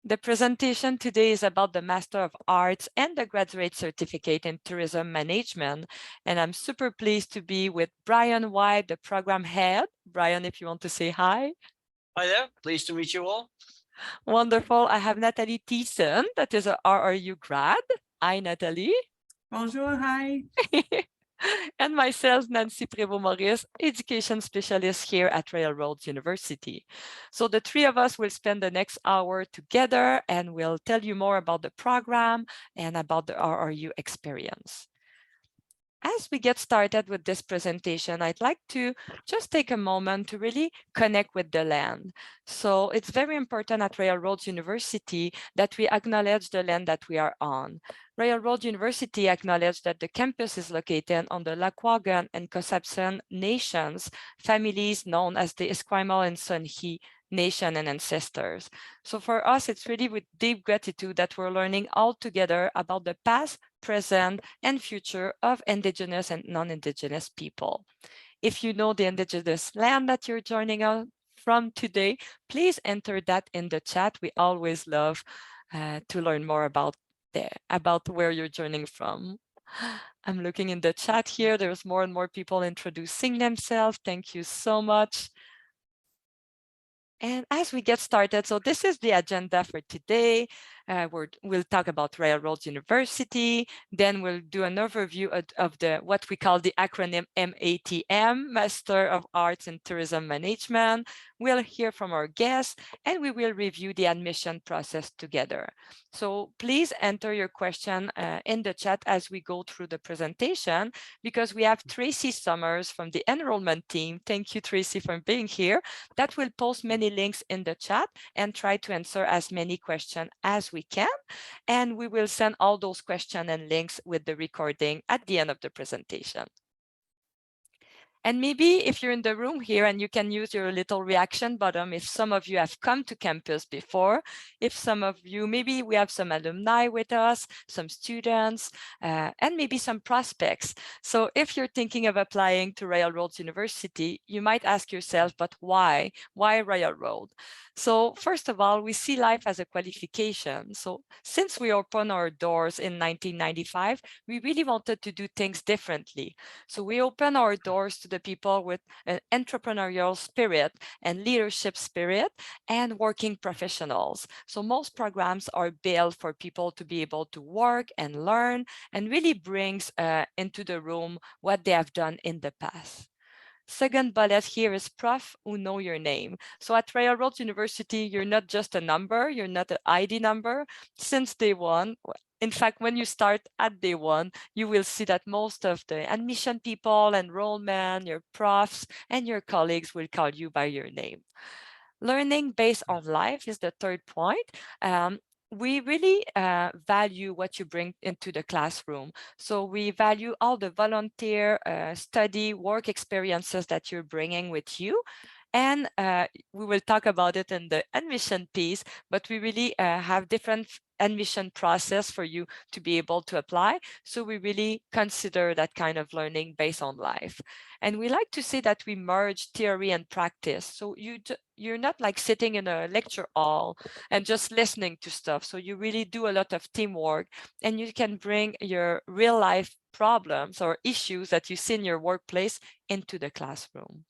The presentation today is about the Master of Arts and the Graduate Certificate in Tourism Management. And I'm super pleased to be with Brian White, the program head. Brian, if you want to say hi. Hi there, pleased to meet you all. Wonderful. I have Natalie Thiesen, that is a RRU grad. Hi, Natalie. Bonjour, hi. And myself, Nancy Prévost-Maurice, education specialist here at Railroad University. So the three of us will spend the next hour together and we'll tell you more about the program and about the RRU experience. As we get started with this presentation, I'd like to just take a moment to really connect with the land. So it's very important at Railroad University that we acknowledge the land that we are on. Railroad University acknowledged that the campus is located on the Lekwungen and Cosapsan nations, families known as the Esquimalt and Sonhi nation and ancestors. So for us, it's really with deep gratitude that we're learning all together about the past, present, and future of Indigenous and non-Indigenous people. If you know the Indigenous land that you're joining us from today, please enter that in the chat. We always love to learn more about where you're joining from. I'm looking in the chat here. There's more and more people introducing themselves. Thank you so much. And as we get started, so this is the agenda for today. We'll talk about Railroad University, then we'll do an overview of what we call the acronym MATM, Master of Arts in Tourism Management. We'll hear from our guests, and we will review the admission process together. So please enter your question in the chat as we go through the presentation, because we have Tracy Summers from the enrollment team. Thank you, Tracy, for being here. That will post many links in the chat and try to answer as many questions as we can. And we will send all those questions and links with the recording at the end of the presentation. And maybe if you're in the room here and you can use your little reaction button, if some of you have come to campus before, if some of you, maybe we have some alumni with us, some students, and maybe some prospects. So if you're thinking of applying to Railroad University, you might ask yourself, but why? Why Railroad? So first of all, we see life as a qualification. So since we opened our doors in 1995, we really wanted to do things differently. So we opened our doors to the people with an entrepreneurial spirit and leadership spirit and working professionals. So most programs are built for people to be able to work and learn and really brings into the room what they have done in the past. Second bullet here is prof who know your name. So at Railroad University, you're not just a number, you're not an ID number. Since day one, in fact, when you start at day one, you will see that most of the admission people, enrollment, your profs, and your colleagues will call you by your name. Learning based on life is the third point. We really value what you bring into the classroom. So we value all the volunteer, study, work experiences that you're bringing with you. And we will talk about it in the admission piece, but we really have different admission process for you to be able to apply. So we really consider that kind of learning based on life. And we like to say that we merge theory and practice. So you're not like sitting in a lecture hall and just listening to stuff. So you really do a lot of teamwork and you can bring your real life problems or issues that you see in your workplace into the classroom.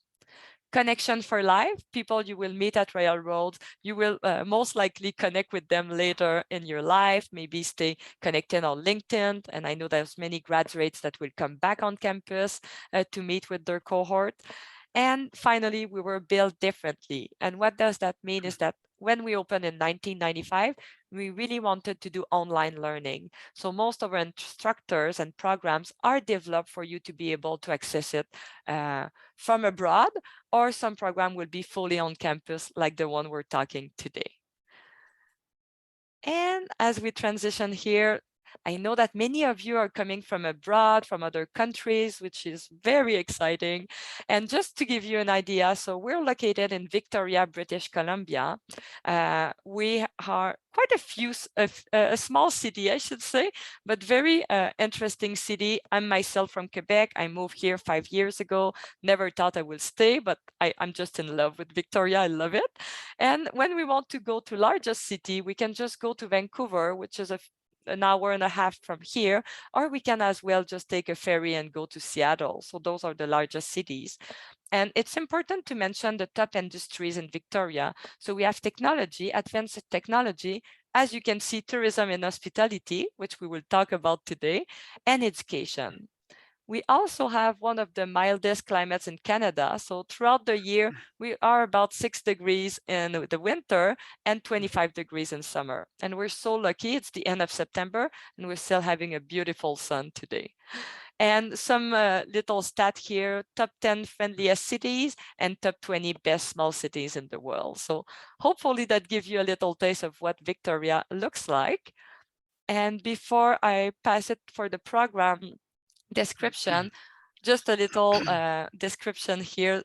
Connection for life, people you will meet at Railroad, you will most likely connect with them later in your life, maybe stay connected on LinkedIn. And I know there's many graduates that will come back on campus to meet with their cohort. And finally, we were built differently. And what does that mean is that when we opened in 1995, we really wanted to do online learning. So most of our instructors and programs are developed for you to be able to access it from abroad, or some program will be fully on campus like the one we're talking today. And as we transition here, I know that many of you are coming from abroad, from other countries, which is very exciting. And just to give you an idea, so we're located in Victoria, British Columbia. We are quite a small city, I should say, but very interesting city. I'm myself from Quebec. I moved here 5 years ago. Never thought I would stay, but I'm just in love with Victoria. I love it. And when we want to go to largest city, we can just go to Vancouver, which is an hour and a half from here, or we can as well just take a ferry and go to Seattle. So those are the largest cities. And it's important to mention the top industries in Victoria. So we have technology, advanced technology, as you can see, tourism and hospitality, which we will talk about today, and education. We also have one of the mildest climates in Canada. So throughout the year, we are about 6 degrees in the winter and 25 degrees in summer. And we're so lucky. It's the end of September and we're still having a beautiful sun today. And some little stat here, top 10 friendliest cities and top 20 best small cities in the world. So hopefully that gives you a little taste of what Victoria looks like. And before I pass it for the program description, just a little description here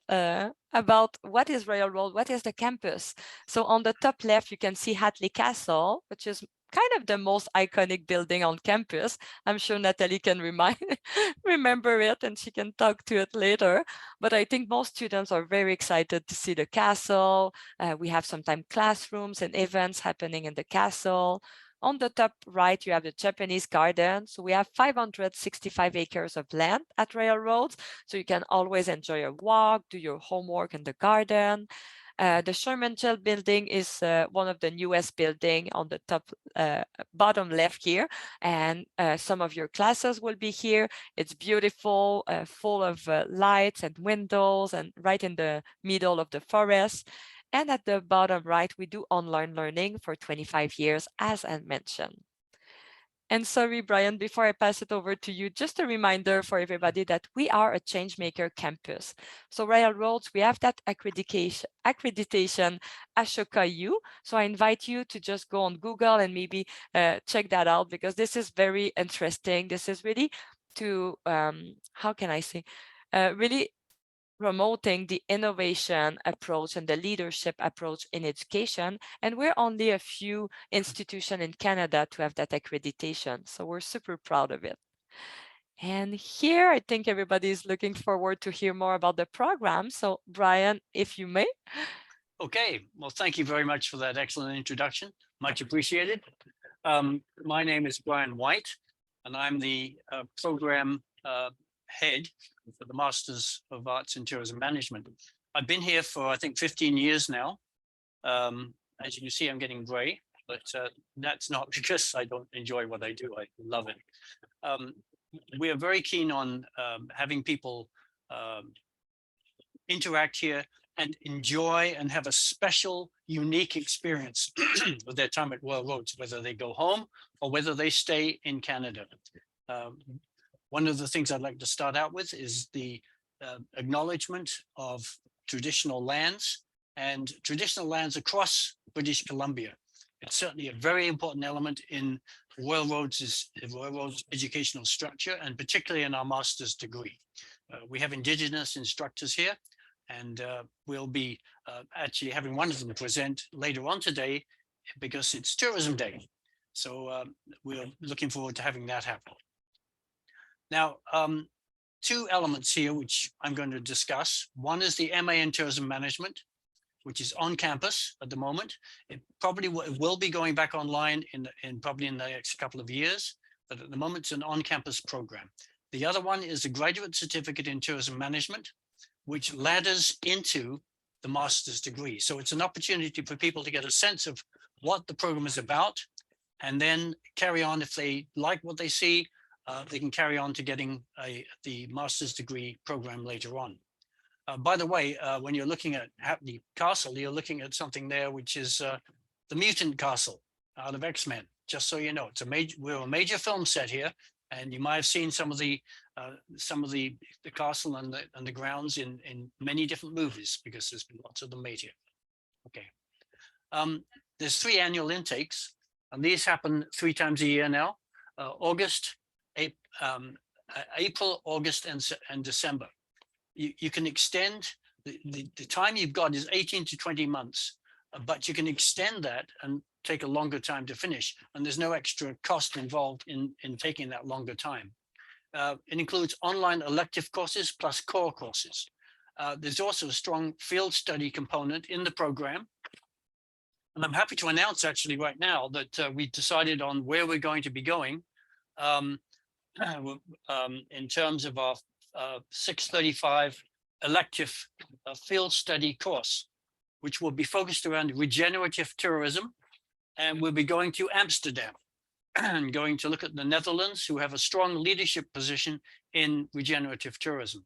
about what is Royal Road, what is the campus. So on the top left, you can see Hatley Castle, which is kind of the most iconic building on campus. I'm sure Natalie can remember it and she can talk to it later. But I think most students are very excited to see the castle. We have sometimes classrooms and events happening in the castle. On the top right, you have the Japanese garden. So we have 565 acres of land at Royal Roads. So you can always enjoy a walk, do your homework in the garden. The Sherman Gel building is one of the newest building on the top bottom left here. And some of your classes will be here. It's beautiful, full of lights and windows and right in the middle of the forest. And at the bottom right, we do online learning for 25 years, as I mentioned. And sorry, Brian, before I pass it over to you, just a reminder for everybody that we are a Changemaker campus. So Royal Roads, we have that accreditation Ashoka U. So I invite you to just go on Google and maybe check that out because this is very interesting. This is really to, how can I say, really promoting the innovation approach and the leadership approach in education. And we're only a few institutions in Canada to have that accreditation. So we're super proud of it. And here, I think everybody is looking forward to hear more about the program. So Brian, if you may. Okay, well, thank you very much for that excellent introduction. Much appreciated. My name is Brian White, and I'm the program head for the Masters of Arts in Tourism Management. I've been here for, I think, 15 years now. As you can see, I'm getting gray, but that's not because I don't enjoy what I do. I love it. We are very keen on having people interact here and enjoy and have a special, unique experience with their time at Royal Roads, whether they go home or whether they stay in Canada. One of the things I'd like to start out with is the acknowledgement of traditional lands and traditional lands across British Columbia. It's certainly a very important element in Royal Roads' educational structure, and particularly in our master's degree. We have Indigenous instructors here, and we'll be actually having one of them present later on today because it's Tourism Day. So we're looking forward to having that happen. Now, two elements here which I'm going to discuss. One is the MA in Tourism Management, which is on campus at the moment. It probably will be going back online probably in the next couple of years, but at the moment it's an on-campus program. The other one is a graduate certificate in tourism management, which ladders into the master's degree. So it's an opportunity for people to get a sense of what the program is about, and then carry on. If they like what they see, they can carry on to getting the master's degree program later on. By the way, when you're looking at Hatley Castle, you're looking at something there, which is the mutant castle out of X-Men. Just so you know, we're a major film set here, and you might have seen some of the castle and the grounds in many different movies, because there's been lots of them made here. Okay, there's 3 annual intakes, and these happen 3 times a year now. April, August, and December. You can extend the time you've got is 18 to 20 months, but you can extend that and take a longer time to finish. And there's no extra cost involved in taking that longer time. It includes online elective courses plus core courses. There's also a strong field study component in the program. And I'm happy to announce actually right now that we decided on where we're going to be going in terms of our 635 elective field study course, which will be focused around regenerative tourism. And we'll be going to Amsterdam and going to look at the Netherlands, who have a strong leadership position in regenerative tourism.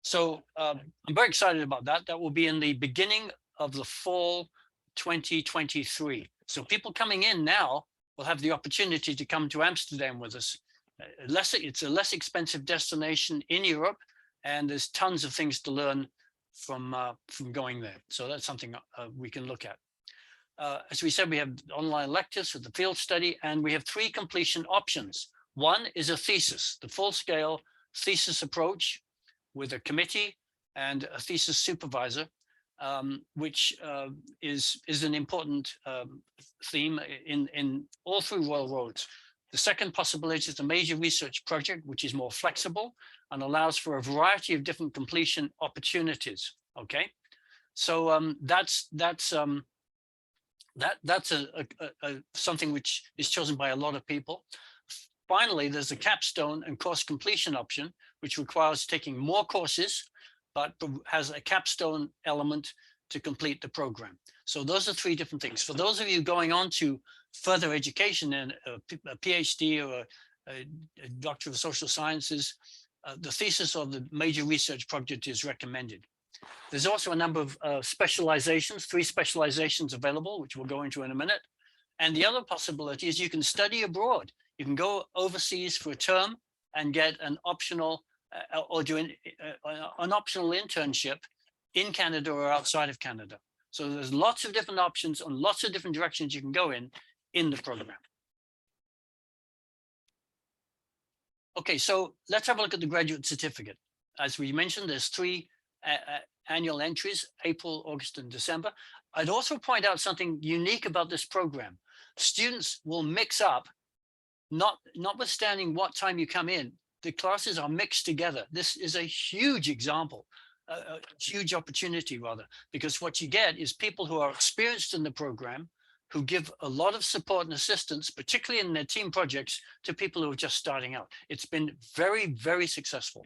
So I'm very excited about that. That will be in the beginning of the fall 2023. So people coming in now will have the opportunity to come to Amsterdam with us. It's a less expensive destination in Europe, and there's tons of things to learn from going there. So that's something we can look at. As we said, we have online electives with the field study, and we have 3 completion options. One is a thesis, the full-scale thesis approach with a committee and a thesis supervisor, which is an important theme in all through Royal Roads. The second possibility is a major research project, which is more flexible and allows for a variety of different completion opportunities. Okay, so that's something which is chosen by a lot of people. Finally, there's a capstone and course completion option, which requires taking more courses, but has a capstone element to complete the program. So those are 3 different things. For those of you going on to further education and a PhD or a Doctor of Social Sciences, the thesis or the major research project is recommended. There's also a number of specializations, 3 specializations available, which we'll go into in a minute. And the other possibility is you can study abroad. You can go overseas for a term and get an optional or do an optional internship in Canada or outside of Canada. So there's lots of different options and lots of different directions you can go in the program. Okay, so let's have a look at the graduate certificate. As we mentioned, there's 3 annual entries, April, August, and December. I'd also point out something unique about this program. Students will mix up, notwithstanding what time you come in, the classes are mixed together. This is a huge example, a huge opportunity rather, because what you get is people who are experienced in the program, who give a lot of support and assistance, particularly in their team projects, to people who are just starting out. It's been very, very successful.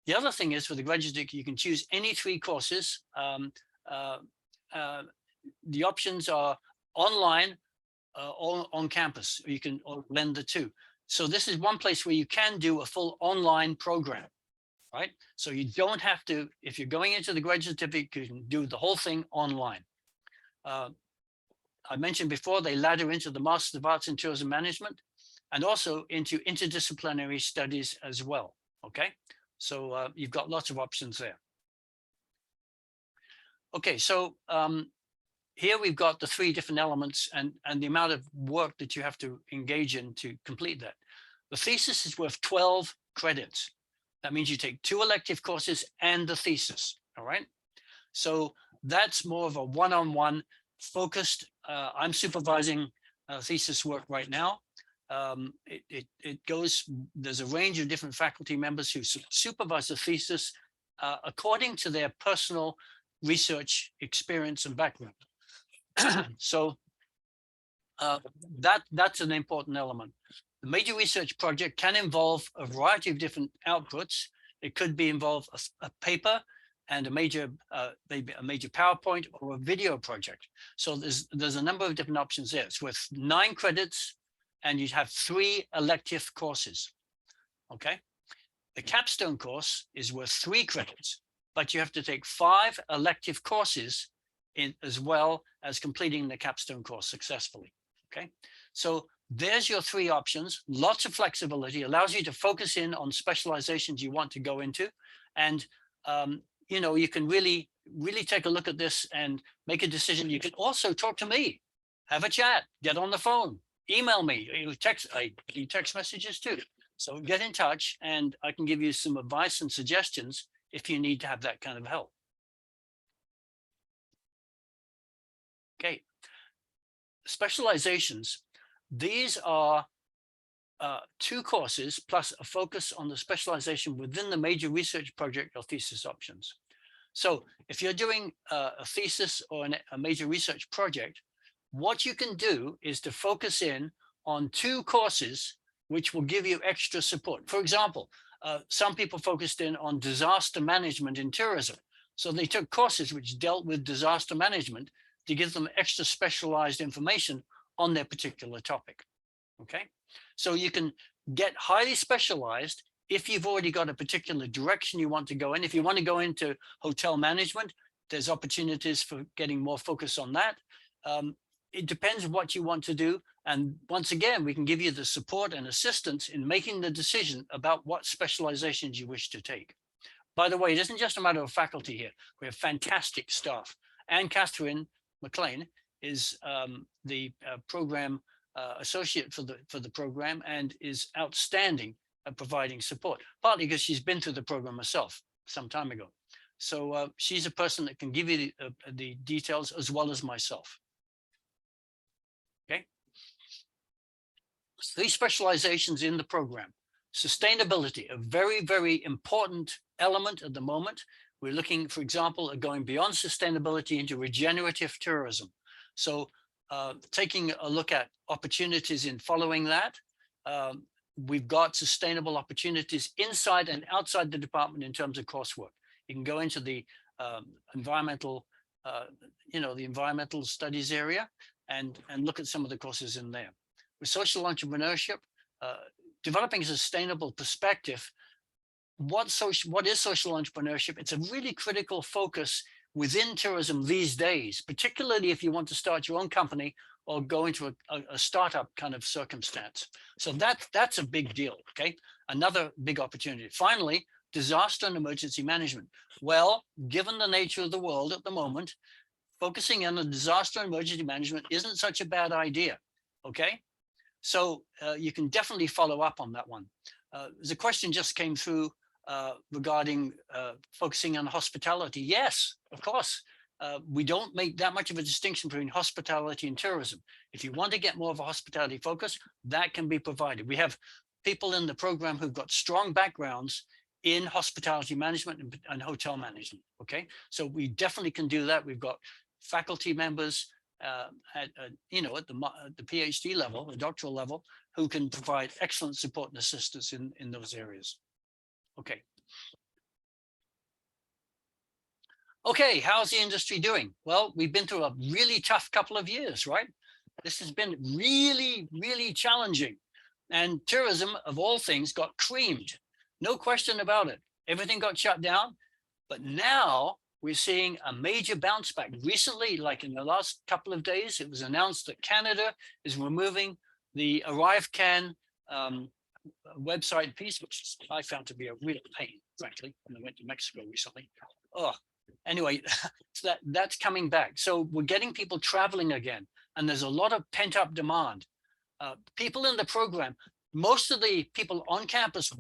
The other thing is, for the graduate, you can choose any 3 courses. The options are online or on campus. You can blend the 2. So this is one place where you can do a full online program, right? So you don't have to, if you're going into the graduate certificate, you can do the whole thing online. I mentioned before, they ladder into the Master of Arts in Tourism Management and also into interdisciplinary studies as well, okay? So you've got lots of options there. Okay, so here we've got the 3 different elements and the amount of work that you have to engage in to complete that. The thesis is worth 12 credits. That means you take 2 elective courses and the thesis, all right? So that's more of a one-on-one focused. I'm supervising thesis work right now. It goes, there's a range of different faculty members who supervise the thesis according to their personal research experience and background. So that's an important element. The major research project can involve a variety of different outputs. It could involve a paper and maybe a major PowerPoint or a video project. So there's a number of different options there. It's worth 9 credits and you have 3 elective courses, okay? The capstone course is worth 3 credits, but you have to take 5 elective courses as well as completing the capstone course successfully, okay? So there's your 3 options. Lots of flexibility, allows you to focus in on specializations you want to go into. And, you know, you can really take a look at this and make a decision. You can also talk to me, have a chat, get on the phone, email me, you text, I do text messages too. So get in touch and I can give you some advice and suggestions if you need to have that kind of help. Okay. Specializations. These are 2 courses plus a focus on the specialization within the major research project or thesis options. So if you're doing a thesis or a major research project, what you can do is to focus in on 2 courses which will give you extra support. For example, some people focused in on disaster management in tourism. So they took courses which dealt with disaster management to give them extra specialized information on their particular topic. Okay, so you can get highly specialized if you've already got a particular direction you want to go in. If you want to go into hotel management, there's opportunities for getting more focus on that. It depends what you want to do. And once again, we can give you the support and assistance in making the decision about what specializations you wish to take. By the way, it isn't just a matter of faculty here. We have fantastic staff. And Catherine McLean is the program associate for the program and is outstanding at providing support, partly because she's been through the program herself some time ago. So she's a person that can give you the details as well as myself. Okay. 3 specializations in the program. Sustainability, a very, very important element at the moment. We're looking, for example, at going beyond sustainability into regenerative tourism. So taking a look at opportunities in following that. We've got sustainable opportunities inside and outside the department in terms of coursework. You can go into the environmental, the environmental studies area and look at some of the courses in there. With social entrepreneurship, developing a sustainable perspective. What is social entrepreneurship? It's a really critical focus within tourism these days, particularly if you want to start your own company or go into a startup kind of circumstance. So that's a big deal, okay? Another big opportunity. Finally, disaster and emergency management. Well, given the nature of the world at the moment, focusing on the disaster and emergency management isn't such a bad idea, okay? So you can definitely follow up on that one. There's a question just came through regarding focusing on hospitality. Yes, of course. We don't make that much of a distinction between hospitality and tourism. If you want to get more of a hospitality focus, that can be provided. We have people in the program who've got strong backgrounds in hospitality management and hotel management. Okay, so we definitely can do that. We've got faculty members at the PhD level, the doctoral level, who can provide excellent support and assistance in those areas. Okay. Okay, how's the industry doing? Well, we've been through a really tough couple of years, right? This has been really, really challenging. And tourism, of all things, got creamed. No question about it. Everything got shut down. But now we're seeing a major bounce back. Recently, like in the last couple of days, it was announced that Canada is removing the ArriveCAN website piece, which I found to be a real pain, frankly, when I went to Mexico recently. Oh, anyway, so that's coming back. So we're getting people traveling again, and there's a lot of pent-up demand. People in the program, most of the people on campus are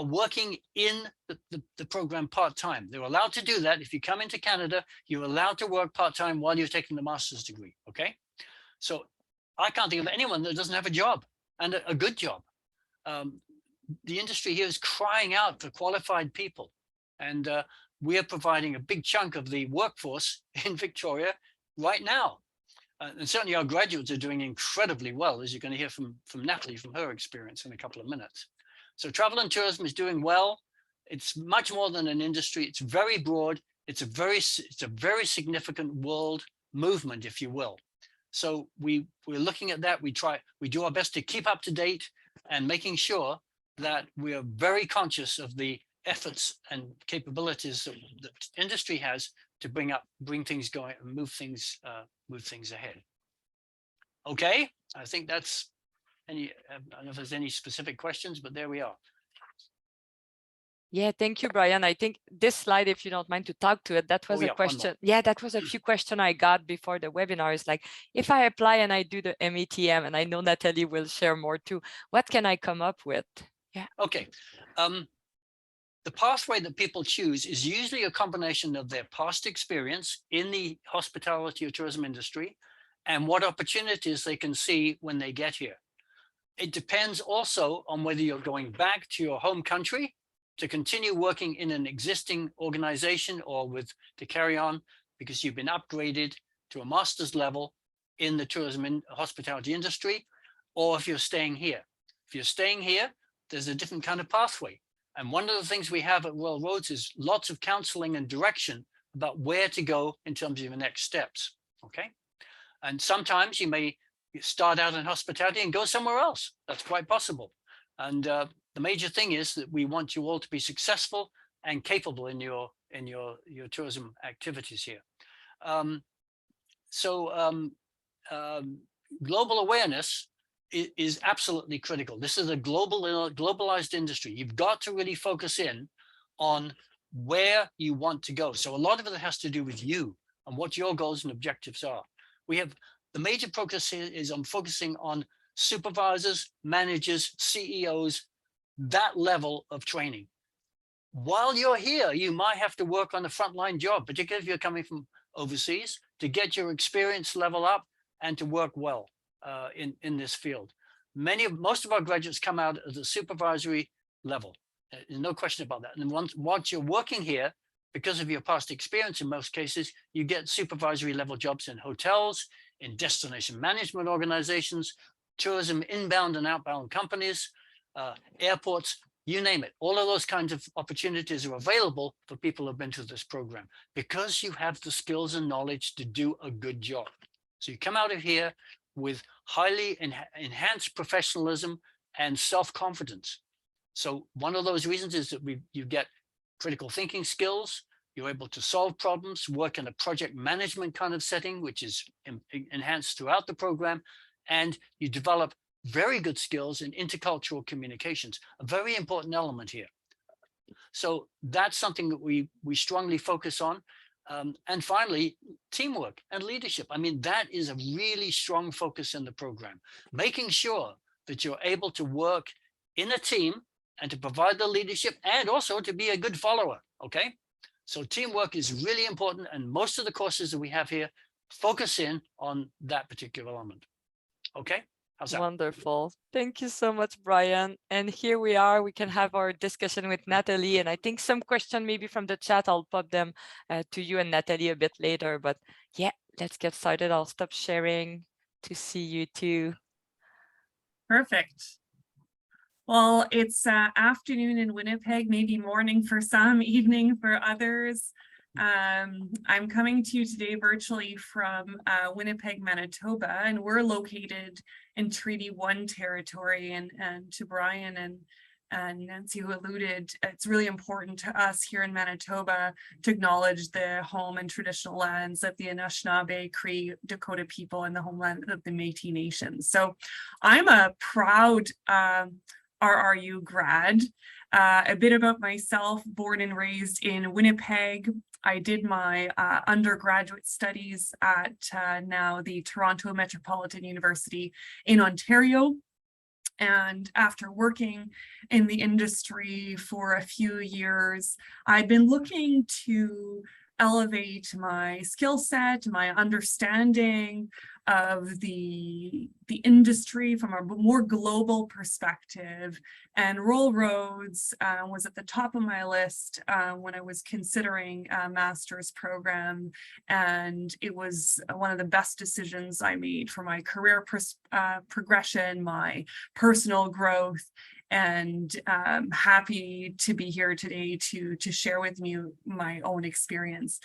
working in the program part-time. They're allowed to do that. If you come into Canada, you're allowed to work part-time while you're taking the master's degree, okay? So I can't think of anyone that doesn't have a job, and a good job. The industry here is crying out for qualified people, and we are providing a big chunk of the workforce in Victoria right now. And certainly our graduates are doing incredibly well, as you're going to hear from Natalie, from her experience in a couple of minutes. So travel and tourism is doing well. It's much more than an industry. It's very broad. It's a very significant world movement, if you will. So we're looking at that. We do our best to keep up to date and making sure that we are very conscious of the efforts and capabilities that the industry has to bring things going and move things ahead. Okay, I think that's I don't know if there's any specific questions, but there we are. Yeah, thank you, Brian. I think this slide, if you don't mind to talk to it, that was a question. Yeah, that was a few questions I got before the webinar. Is like, if I apply and I do the METM, and I know Natalie will share more too, what can I come up with? Yeah. Okay. The pathway that people choose is usually a combination of their past experience in the hospitality or tourism industry and what opportunities they can see when they get here. It depends also on whether you're going back to your home country to continue working in an existing organization or to carry on because you've been upgraded to a master's level in the tourism and hospitality industry, or if you're staying here. If you're staying here, there's a different kind of pathway. And one of the things we have at Royal Roads is lots of counseling and direction about where to go in terms of your next steps, okay? And sometimes you may start out in hospitality and go somewhere else. That's quite possible. And the major thing is that we want you all to be successful and capable in your tourism activities here. Global awareness is absolutely critical. This is a globalized industry. You've got to really focus in on where you want to go. So a lot of it has to do with you and what your goals and objectives are. The major focus here is on focusing on supervisors, managers, CEOs, that level of training. While you're here, you might have to work on a frontline job, particularly if you're coming from overseas, to get your experience level up and to work well in this field. Most of our graduates come out at the supervisory level. There's no question about that. And once you're working here, because of your past experience, in most cases, you get supervisory level jobs in hotels, in destination management organizations, tourism inbound and outbound companies, airports, you name it. All of those kinds of opportunities are available for people who have been through this program because you have the skills and knowledge to do a good job. So you come out of here with highly enhanced professionalism and self-confidence. So one of those reasons is that you get critical thinking skills, you're able to solve problems, work in a project management kind of setting, which is enhanced throughout the program, and you develop very good skills in intercultural communications, a very important element here. So that's something that we strongly focus on. And finally, teamwork and leadership. I mean, that is a really strong focus in the program, making sure that you're able to work in a team and to provide the leadership and also to be a good follower, okay? So teamwork is really important, and most of the courses that we have here focus in on that particular element. Okay, how's that? Wonderful. Thank you so much, Brian. And here we are, we can have our discussion with Natalie. And I think some question maybe from the chat, I'll pop them to you and Natalie a bit later. But yeah, let's get started. I'll stop sharing to see you too. Perfect. Well, it's afternoon in Winnipeg, maybe morning for some, evening for others. I'm coming to you today virtually from Winnipeg, Manitoba, and we're located in Treaty 1 territory. And to Brian and Nancy, who alluded, it's really important to us here in Manitoba to acknowledge the home and traditional lands of the Anishinaabe, Cree, Dakota people and the homeland of the Métis Nations. So I'm a proud RRU grad. A bit about myself: born and raised in Winnipeg. I did my undergraduate studies at now the Toronto Metropolitan University in Ontario. And after working in the industry for a few years, I've been looking to elevate my skill set, my understanding of the industry from a more global perspective. And Royal Roads was at the top of my list when I was considering a master's program. And it was one of the best decisions I made for my career progression, my personal growth. And happy to be here today to share with you my own experience.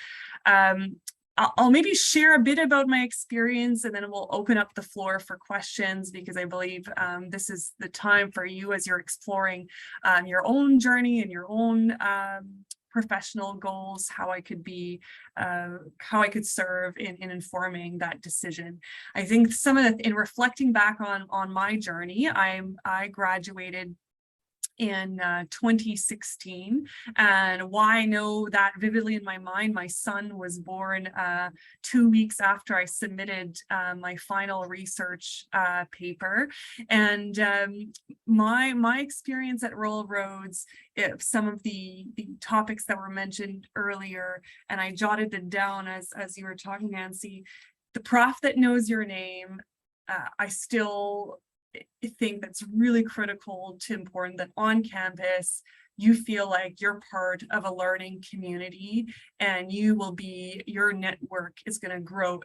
I'll maybe share a bit about my experience, and then we'll open up the floor for questions, because I believe this is the time for you as you're exploring your own journey and your own professional goals, how I could serve in informing that decision. I think in reflecting back on my journey, I graduated in 2016. And why I know that vividly in my mind, my son was born 2 weeks after I submitted my final research paper. And my experience at Royal Roads, if some of the topics that were mentioned earlier, and I jotted them down as you were talking, Nancy, the prof that knows your name, I still think that's really critical to important that on campus you feel like you're part of a learning community, and your network is going to grow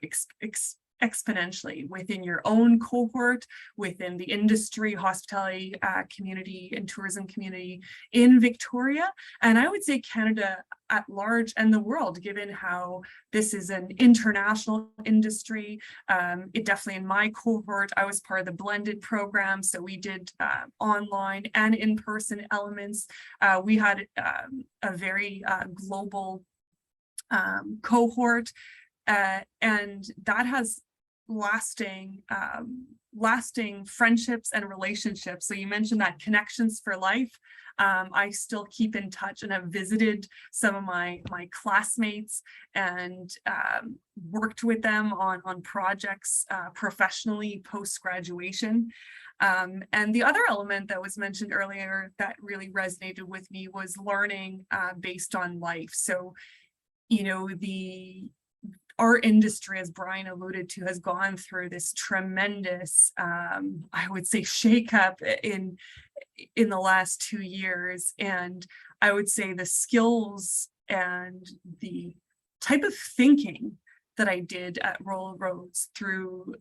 exponentially within your own cohort, within the industry, hospitality community and tourism community in Victoria, and I would say Canada at large and the world, given how this is an international industry. It definitely, in my cohort, I was part of the blended program, so we did online and in-person elements. We had a very global cohort, and that has lasting friendships and relationships. So you mentioned that connections for life. I still keep in touch and have visited some of my classmates and worked with them on projects professionally post-graduation. And the other element that was mentioned earlier that really resonated with me was learning based on life. So, you know, our industry, as Brian alluded to, has gone through this tremendous, I would say, shakeup in the last 2 years. And I would say the skills and the type of thinking that I did at Royal Roads through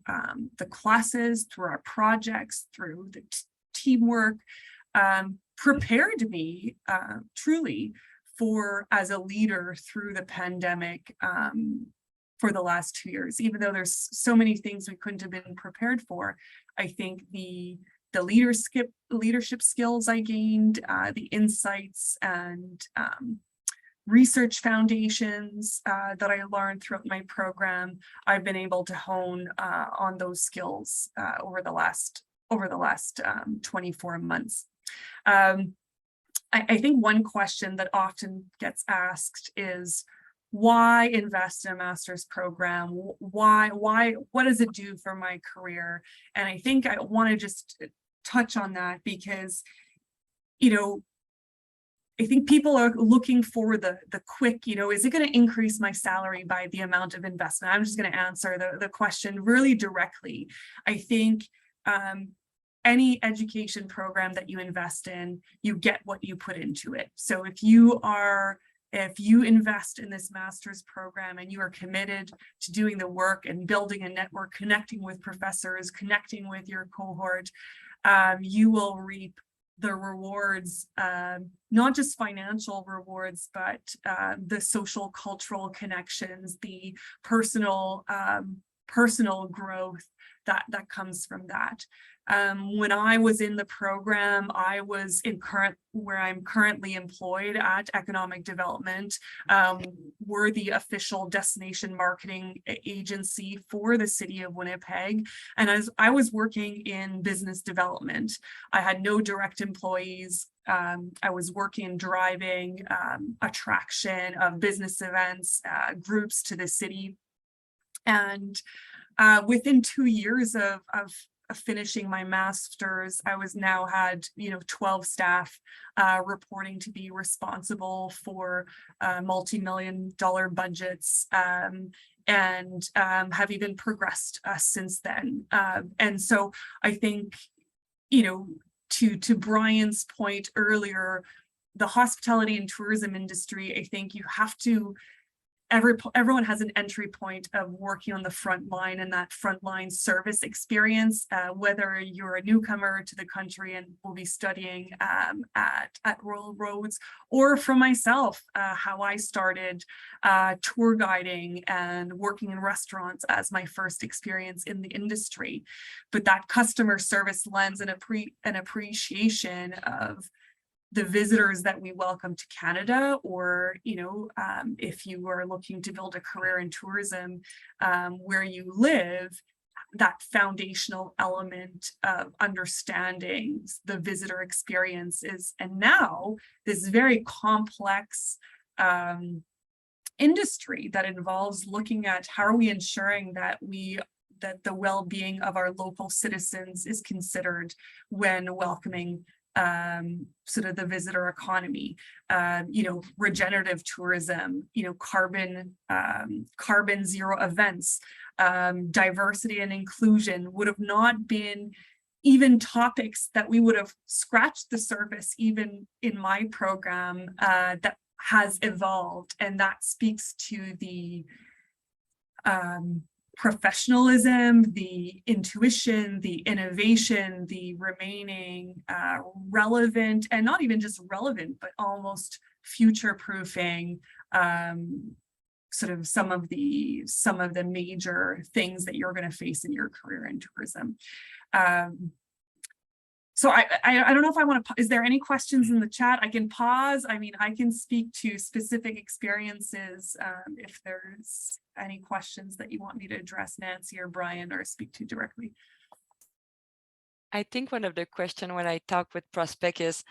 the classes, through our projects, through the teamwork, prepared me truly as a leader through the pandemic for the last 2 years. Even though there's so many things we couldn't have been prepared for, I think the leadership skills I gained, the insights and research foundations that I learned throughout my program, I've been able to hone on those skills over the last 24 months. I think one question that often gets asked is, why invest in a master's program? Why, what does it do for my career? And I think I want to just touch on that because, you know, I think people are looking for the quick, you know, is it going to increase my salary by the amount of investment? I'm just going to answer the question really directly. I think any education program that you invest in, you get what you put into it. So if you invest in this master's program and you are committed to doing the work and building a network, connecting with professors, connecting with your cohort, you will reap the rewards, not just financial rewards, but the social, cultural connections, the personal growth that comes from that. When I was in the program, I was where I'm currently employed at Economic Development. We're the official destination marketing agency for the city of Winnipeg. And as I was working in business development, I had no direct employees. I was working, driving attraction of business events, groups to the city. And within 2 years of finishing my master's, I had 12 staff reporting to be responsible for multi-million-dollar budgets, and have even progressed since then. And so I think, to Brian's point earlier, the hospitality and tourism industry, I think you have to, everyone has an entry point of working on the front line and that frontline service experience, whether you're a newcomer to the country and will be studying at Royal Roads, or for myself, how I started tour guiding and working in restaurants as my first experience in the industry. But that customer service lens and an appreciation of the visitors that we welcome to Canada, or, if you are looking to build a career in tourism where you live, that foundational element of understanding the visitor experiences, and now this very complex industry that involves looking at how are we ensuring that the well-being of our local citizens is considered when welcoming sort of the visitor economy, regenerative tourism, carbon zero events, diversity and inclusion would have not been even topics that we would have scratched the surface even in my program that has evolved. And that speaks to the professionalism, the intuition, the innovation, the remaining relevant, and not even just relevant, but almost future-proofing sort of some of the major things that you're going to face in your career in tourism. So I don't know if I want to, is there any questions in the chat? I can pause. I mean, I can speak to specific experiences if there's any questions that you want me to address, Nancy or Brian, or speak to directly. I think one of the questions when I talk with prospect is,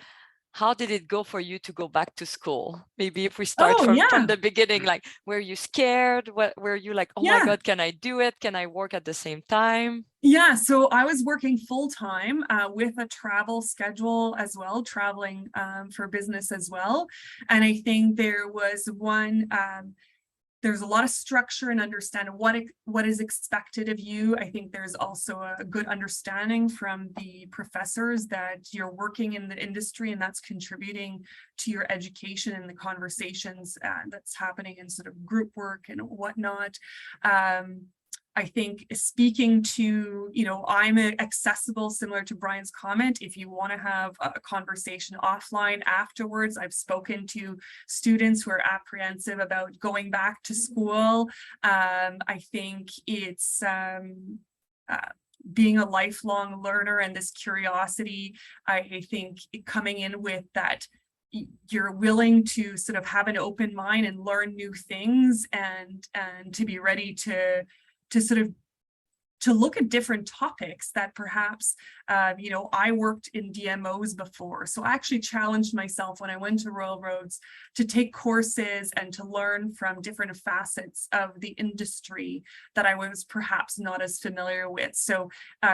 how did it go for you to go back to school? Maybe if we start from the beginning, like, were you scared? Were you like, oh my God, can I do it? Can I work at the same time? Yeah, so I was working full-time with a travel schedule as well, traveling for business as well. And I think there was there's a lot of structure and understanding what is expected of you. I think there's also a good understanding from the professors that you're working in the industry and that's contributing to your education and the conversations that's happening in sort of group work and whatnot. I think speaking to, I'm accessible, similar to Brian's comment. If you want to have a conversation offline afterwards, I've spoken to students who are apprehensive about going back to school. I think it's being a lifelong learner and this curiosity, I think coming in with that, you're willing to sort of have an open mind and learn new things and to be ready to look at different topics that perhaps, I worked in DMOs before. So I actually challenged myself when I went to Royal Roads to take courses and to learn from different facets of the industry that I was perhaps not as familiar with. So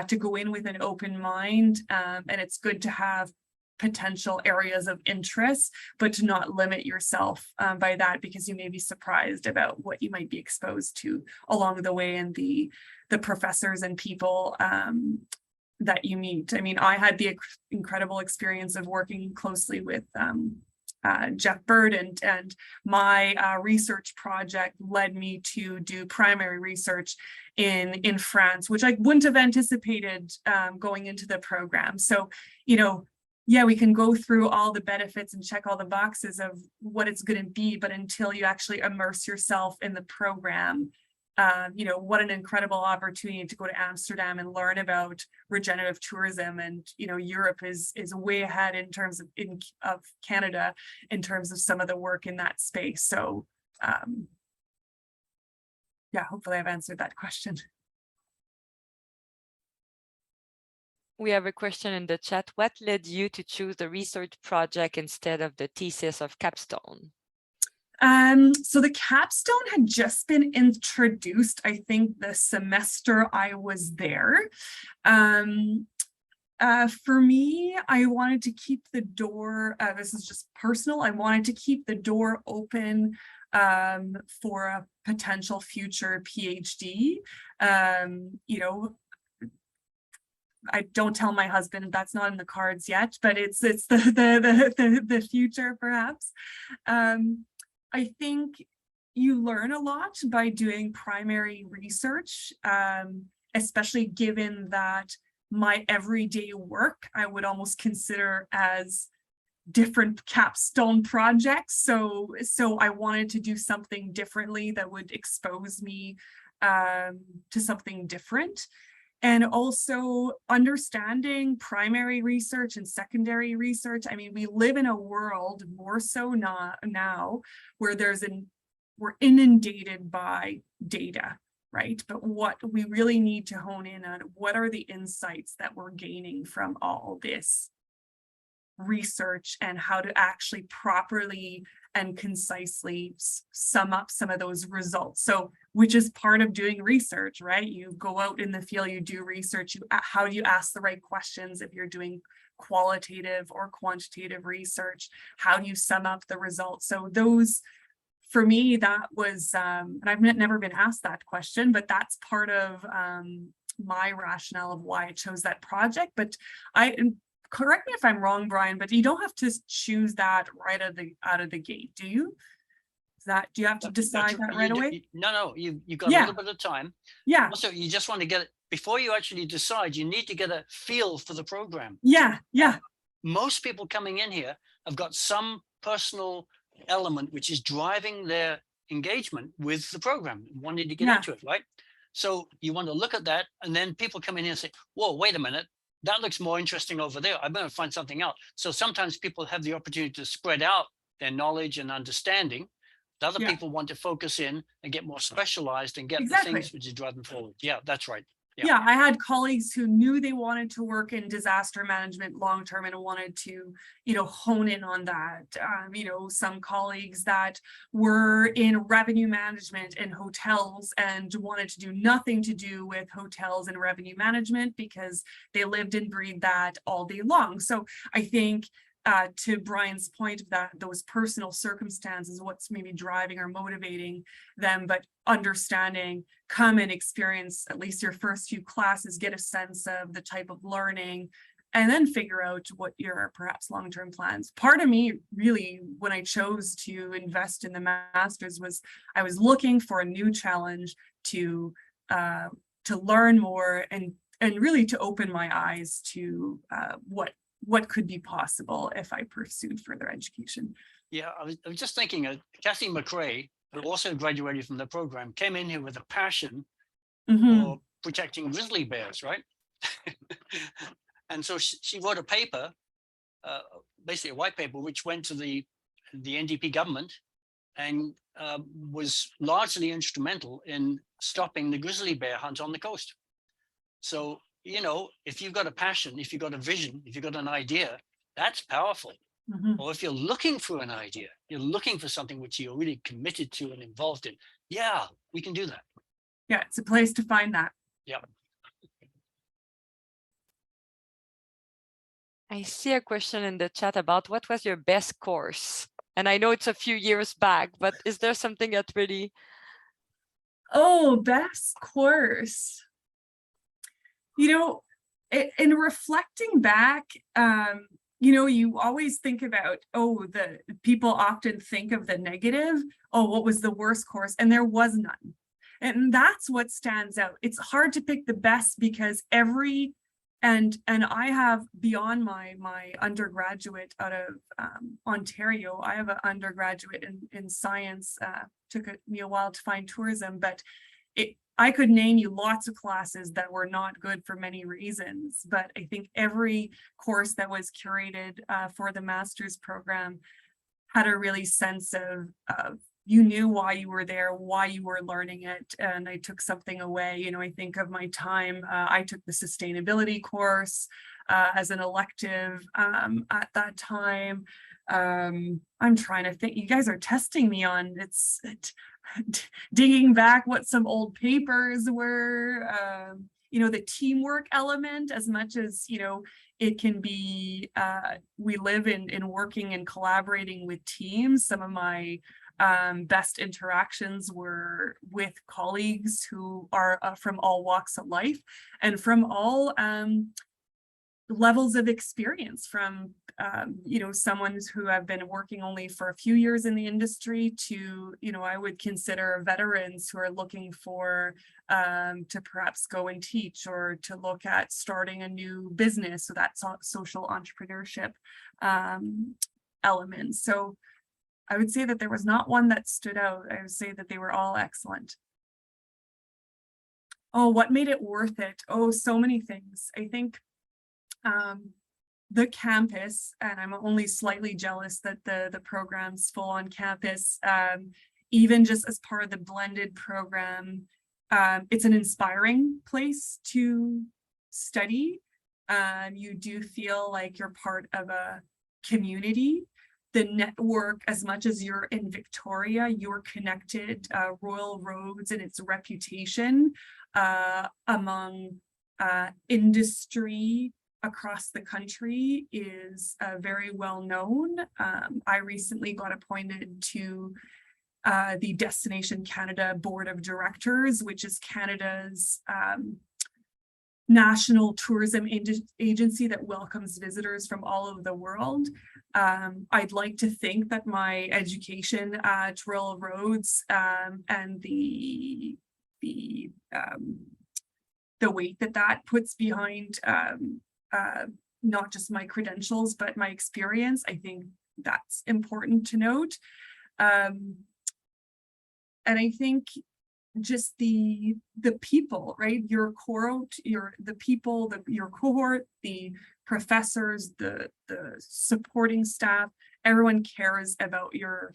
to go in with an open mind, and it's good to have potential areas of interest, but to not limit yourself by that, because you may be surprised about what you might be exposed to along the way and the professors and people that you meet. I mean, I had the incredible experience of working closely with Jeff Bird, and my research project led me to do primary research in France, which I wouldn't have anticipated going into the program. So, yeah, we can go through all the benefits and check all the boxes of what it's going to be, but until you actually immerse yourself in the program, what an incredible opportunity to go to Amsterdam and learn about regenerative tourism. And, Europe is way ahead in terms of Canada, in terms of some of the work in that space. So, yeah, hopefully I've answered that question. We have a question in the chat. What led you to choose the research project instead of the thesis of capstone? So the capstone had just been introduced, I think, the semester I was there. For me, I wanted to keep the door, this is just personal, I wanted to keep the door open for a potential future PhD. I don't tell my husband, that's not in the cards yet, but it's the future perhaps. I think you learn a lot by doing primary research, especially given that my everyday work I would almost consider as different capstone projects. So I wanted to do something differently that would expose me to something different. And also understanding primary research and secondary research. I mean, we live in a world more so now where we're inundated by data. right? But what we really need to hone in on, what are the insights that we're gaining from all this research, and how to actually properly and concisely sum up some of those results. So, which is part of doing research, right? You go out in the field, you do research, how do you ask the right questions if you're doing qualitative or quantitative research? How do you sum up the results? So those, for me, that was, and I've never been asked that question, but that's part of my rationale of why I chose that project. But correct me if I'm wrong, Brian, but you don't have to choose that right out of the gate, do you? Do you have to decide that right away? No, you've got a little bit of time. Yeah. Also, you just want to get it before you actually decide. You need to get a feel for the program. Yeah. Most people coming in here have got some personal element which is driving their engagement with the program, wanting to get into it, right? So you want to look at that, and then people come in here and say, whoa, wait a minute, that looks more interesting over there. I'm going to find something else. So sometimes people have the opportunity to spread out their knowledge and understanding. The other people want to focus in and get more specialized and get the things which is driving forward. Yeah, that's right. Yeah, I had colleagues who knew they wanted to work in disaster management long-term and wanted to, hone in on that. Some colleagues that were in revenue management in hotels and wanted to do nothing to do with hotels and revenue management because they lived and breathed that all day long. So I think to Brian's point of that, those personal circumstances, what's maybe driving or motivating them, but understanding, come and experience at least your first few classes, get a sense of the type of learning, and then figure out what your perhaps long-term plans. Part of me really, when I chose to invest in the master's, was I was looking for a new challenge to learn more and really to open my eyes to what could be possible if I pursued further education. Yeah, I was just thinking, Kathy McRae, who also graduated from the program, came in here with a passion for protecting grizzly bears, right? And so she wrote a paper, basically a white paper, which went to the NDP government and was largely instrumental in stopping the grizzly bear hunt on the coast. So, if you've got a passion, if you've got a vision, if you've got an idea, that's powerful. Or if you're looking for an idea, you're looking for something which you're really committed to and involved in. Yeah, we can do that. Yeah, it's a place to find that. Yeah. I see a question in the chat about what was your best course? And I know it's a few years back, but is there something that really... Oh, best course. In reflecting back, you always think about, the people often think of the negative. Oh, what was the worst course? And there was none. And that's what stands out. It's hard to pick the best because and I have, beyond my undergraduate out of Ontario, I have an undergraduate in science. Took me a while to find tourism, but I could name you lots of classes that were not good for many reasons, but I think every course that was curated for the master's program had a really sense of you knew why you were there, why you were learning it, and I took something away. I think of my time, I took the sustainability course as an elective at that time. I'm trying to think, you guys are testing me on digging back what some old papers were, the teamwork element, as much as, it can be, we live in working and collaborating with teams. Some of my best interactions were with colleagues who are from all walks of life and from all levels of experience, from someone who have been working only for a few years in the industry to I would consider veterans who are looking for to perhaps go and teach or to look at starting a new business. So that's social entrepreneurship elements. So I would say that there was not one that stood out. I would say that they were all excellent. Oh, what made it worth it? Oh, so many things. I think the campus, and I'm only slightly jealous that the program's full on campus, even just as part of the blended program, it's an inspiring place to study. You do feel like you're part of a community. The network, as much as you're in Victoria, you're connected. Royal Roads and its reputation among industry across the country is very well known. I recently got appointed to the Destination Canada Board of Directors, which is Canada's national tourism agency that welcomes visitors from all over the world. I'd like to think that my education at Royal Roads and the weight that puts behind not just my credentials, but my experience, I think that's important to note. And I think just the people, right? Your cohort, your cohort, the professors, the supporting staff, everyone cares about your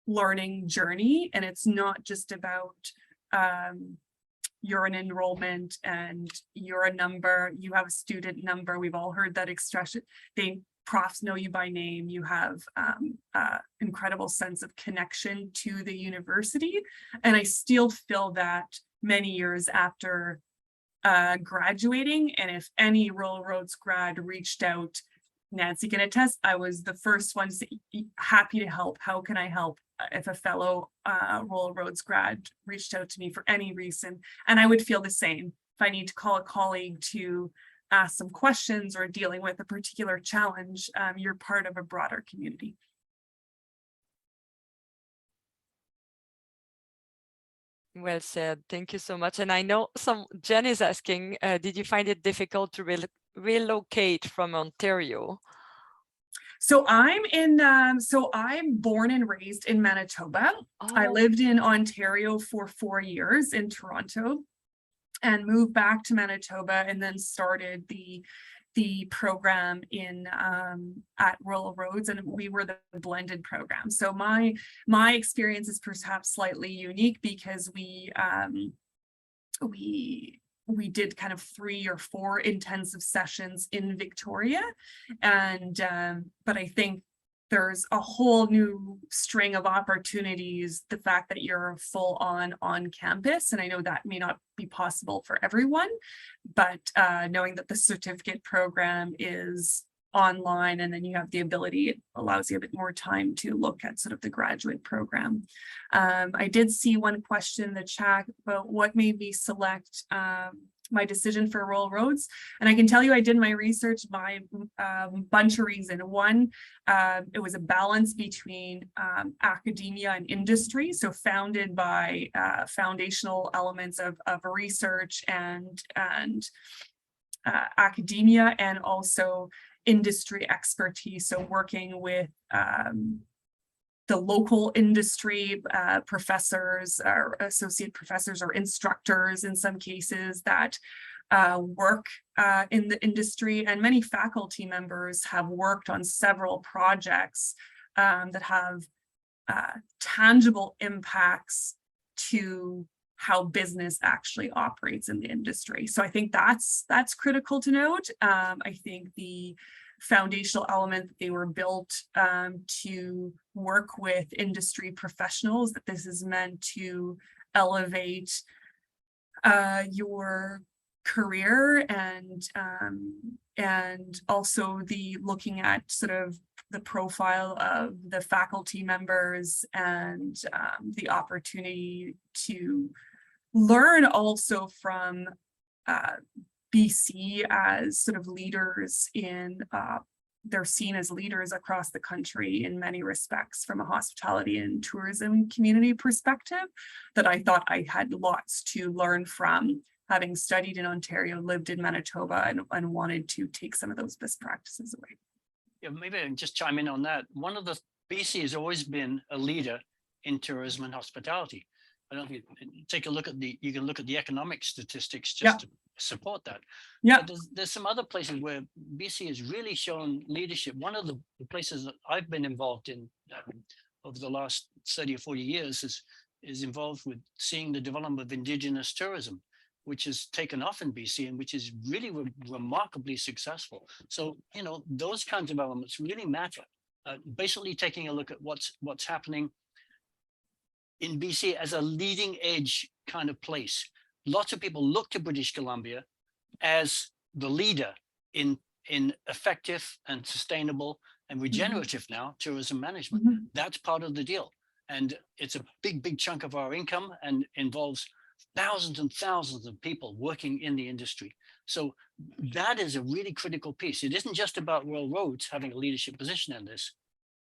learning journey. And it's not just about you're an enrollment and you're a number, you have a student number. We've all heard that expression. Profs know you by name. You have incredible sense of connection to the university. And I still feel that many years after graduating. And if any Royal Roads grad reached out, Nancy can attest, I was the first one to say, happy to help. How can I help? If a fellow Royal Roads grad reached out to me for any reason, and I would feel the same. If I need to call a colleague to ask some questions or dealing with a particular challenge, you're part of a broader community. Well said. Thank you so much. And I know Jen is asking, did you find it difficult to relocate from Ontario? So I'm born and raised in Manitoba. Oh. I lived in Ontario for 4 years in Toronto and moved back to Manitoba and then started the program in at Royal Roads, and we were the blended program. So my experience is perhaps slightly unique because we did kind of 3 or 4 intensive sessions in Victoria, and but I think there's a whole new string of opportunities, the fact that you're full on campus. And I know that may not be possible for everyone, but knowing that the certificate program is online and then you have the ability, it allows you a bit more time to look at sort of the graduate program. I did see one question in the chat about what made me select my decision for Royal Roads. And I can tell you, I did my research by bunch of reasons. One, it was a balance between academia and industry. So founded by foundational elements of research and academia, and also industry expertise. So working with the local industry professors or associate professors or instructors in some cases that work in the industry, and many faculty members have worked on several projects that have tangible impacts to how business actually operates in the industry. So I think that's critical to note. I think the foundational element that they were built to work with industry professionals, that this is meant to elevate your career, and also the looking at sort of the profile of the faculty members and the opportunity to learn also from BC as sort of leaders in, they're seen as leaders across the country in many respects from a hospitality and tourism community perspective, that I thought I had lots to learn from, having studied in Ontario, lived in Manitoba, and wanted to take some of those best practices away. Yeah, maybe I can just chime in on that. One of the, BC has always been a leader in tourism and hospitality. I don't think take a look at you can look at the economic statistics just to support that. Yeah. But there's some other places where BC has really shown leadership. One of the places that I've been involved in over the last 30 or 40 years is is involved with seeing the development of Indigenous tourism, which has taken off in BC and which is really remarkably successful. So, you know, those kinds of elements really matter. Basically taking a look at what's happening in BC as a leading edge kind of place. Lots of people look to British Columbia as the leader in effective and sustainable and regenerative now tourism management. That's part of the deal. And it's a big chunk of our income and involves thousands and thousands of people working in the industry. So that is a really critical piece. It isn't just about Royal Roads having a leadership position in this.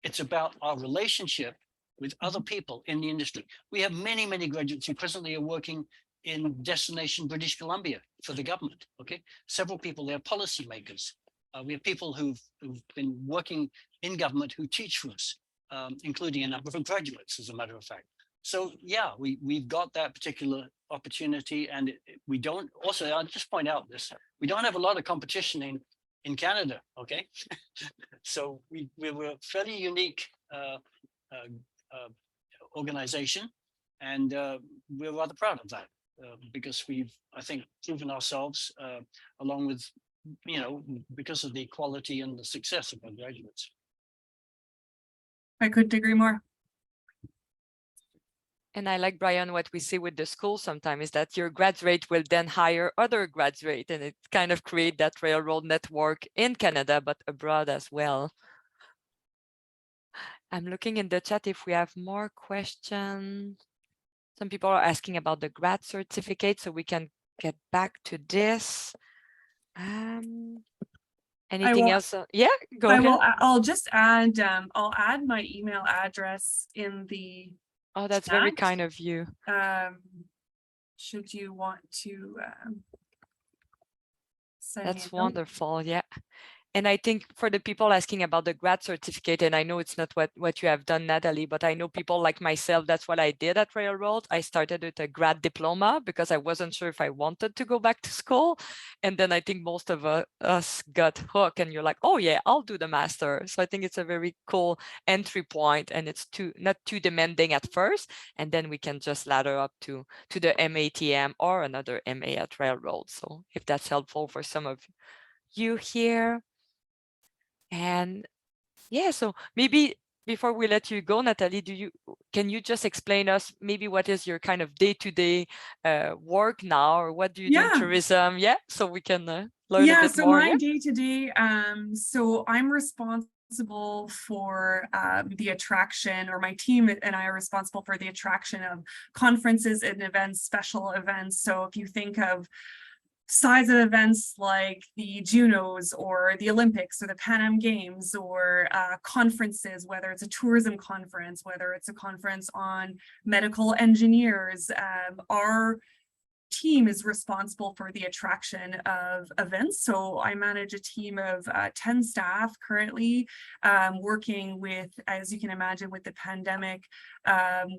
It's about our relationship with other people in the industry. We have many graduates who presently are working in destination British Columbia for the government. Okay, several people, they're policymakers. We have people who've been working in government who teach for us, including a number of graduates, as a matter of fact. So yeah, we've got that particular opportunity, and we don't. Also, I'll just point out this: we don't have a lot of competition in Canada. Okay, so we're a fairly unique organization, and we're rather proud of that because we've, I think, proven ourselves along with, you know, because of the quality and the success of our graduates. I couldn't agree more. And I like, Brian, what we see with the school sometimes is that your graduate will then hire other graduate, and it kind of create that railroad network in Canada, but abroad as well. I'm looking in the chat if we have more questions. Some people are asking about the grad certificate, so we can get back to this. Anything else? Yeah, go ahead. I'll just add, I'll add my email address in the Oh, that's chat. very kind of you. Should you want to send That's me a note? wonderful. Yeah. And I think for the people asking about the grad certificate, and I know it's not what you have done, Natalie, but I know people like myself, that's what I did at Railroad. I started with a grad diploma because I wasn't sure if I wanted to go back to school. And then I think most of us got hooked, and you're like, oh yeah, I'll do the master. So I think it's a very cool entry point, and it's not too demanding at first. And then we can just ladder up to the MATM or another MA at Railroad. So if that's helpful for some of you here. And yeah, so maybe before we let you go, Natalie, can you just explain us maybe what is your kind of day-to-day work now, or what do you do in tourism? Yeah, so we can learn a bit more. My day-to-day, so I'm responsible for the attraction, or my team and I are responsible for the attraction of conferences and events, special events. So if you think of size of events like the Junos or the Olympics or the Pan Am Games, or conferences, whether it's a tourism conference, whether it's a conference on medical engineers, our team is responsible for the attraction of events. So I manage a team of 10 staff currently, working with, as you can imagine, with the pandemic,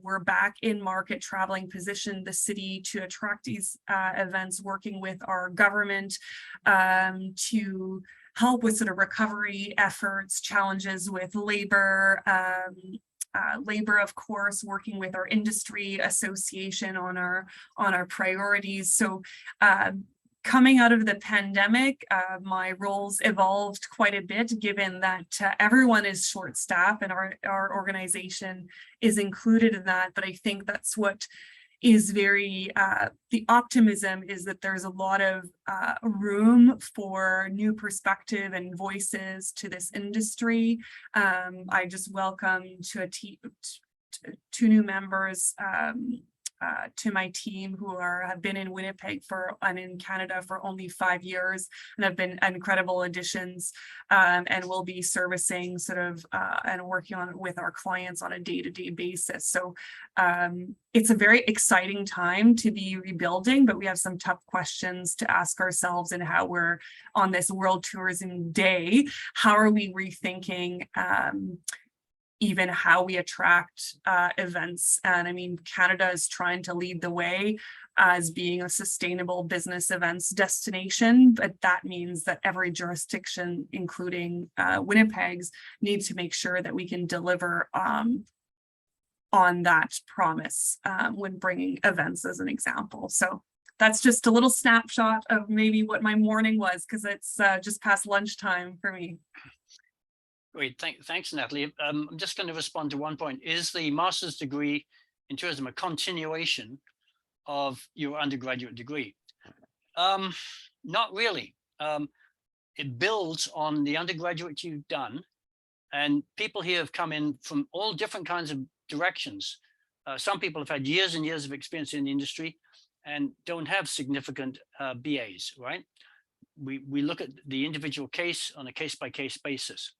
we're back in market, traveling, position the city to attract these events, working with our government to help with sort of recovery efforts, challenges with labor, of course, working with our industry association on our priorities. So coming out of the pandemic, my roles evolved quite a bit, given that everyone is short-staffed, and our organization is included in that. But I think that's what is very, the optimism is that there's a lot of room for new perspective and voices to this industry. I just welcomed two new members to my team who have been in Winnipeg and in Canada for only 5 years, and have been incredible additions, and will be servicing sort of and working on with our clients on a day-to-day basis. So it's a very exciting time to be rebuilding, but we have some tough questions to ask ourselves, and how we're on this World Tourism Day. How are we rethinking even how we attract events? And I mean, Canada is trying to lead the way as being a sustainable business events destination, but that means that every jurisdiction, including Winnipeg's, needs to make sure that we can deliver on that promise when bringing events as an example. So that's just a little snapshot of maybe what my morning was, because it's just past lunchtime for me. Great, thanks, Natalie. I'm just going to respond to one point. Is the master's degree in tourism a continuation of your undergraduate degree? Not really. It builds on the undergraduate you've done, and people here have come in from all different kinds of directions. Some people have had years and years of experience in the industry and don't have significant BAs, right? We look at the individual case on a case-by-case basis.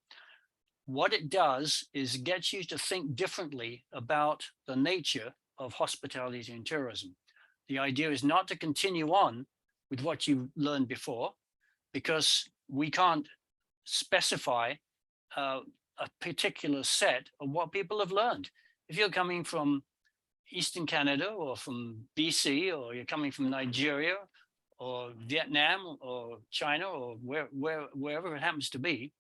What it does is get you to think differently about the nature of hospitality and tourism. The idea is not to continue on with what you learned before, because we can't specify a particular set of what people have learned. If you're coming from Eastern Canada or from BC, or you're coming from Nigeria or Vietnam or China or wherever it happens to be,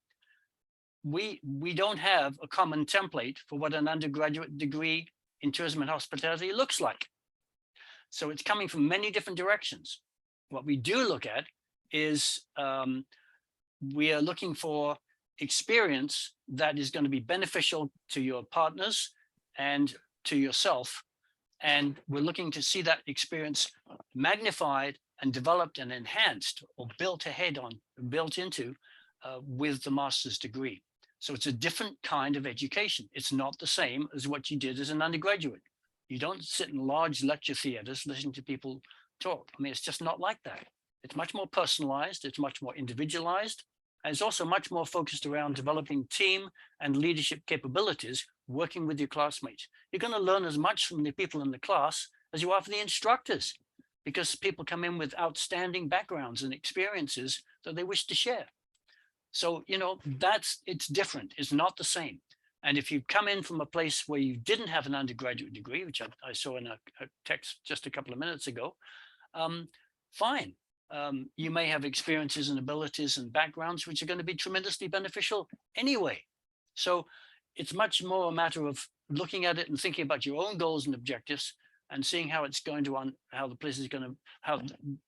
we don't have a common template for what an undergraduate degree in tourism and hospitality looks like. So it's coming from many different directions. What we do look at is we are looking for experience that is going to be beneficial to your partners and to yourself. And we're looking to see that experience magnified and developed and enhanced, or built into with the master's degree. So it's a different kind of education. It's not the same as what you did as an undergraduate. You don't sit in large lecture theaters listening to people talk. I mean, it's just not like that. It's much more personalized. It's much more individualized. And it's also much more focused around developing team and leadership capabilities, working with your classmates. You're going to learn as much from the people in the class as you are from the instructors, because people come in with outstanding backgrounds and experiences that they wish to share. So, you know, it's different. It's not the same. And if you come in from a place where you didn't have an undergraduate degree, which I saw in a text just a couple of minutes ago, fine. You may have experiences and abilities and backgrounds which are going to be tremendously beneficial anyway. So it's much more a matter of looking at it and thinking about your own goals and objectives, and seeing how it's going to how the place is going to, how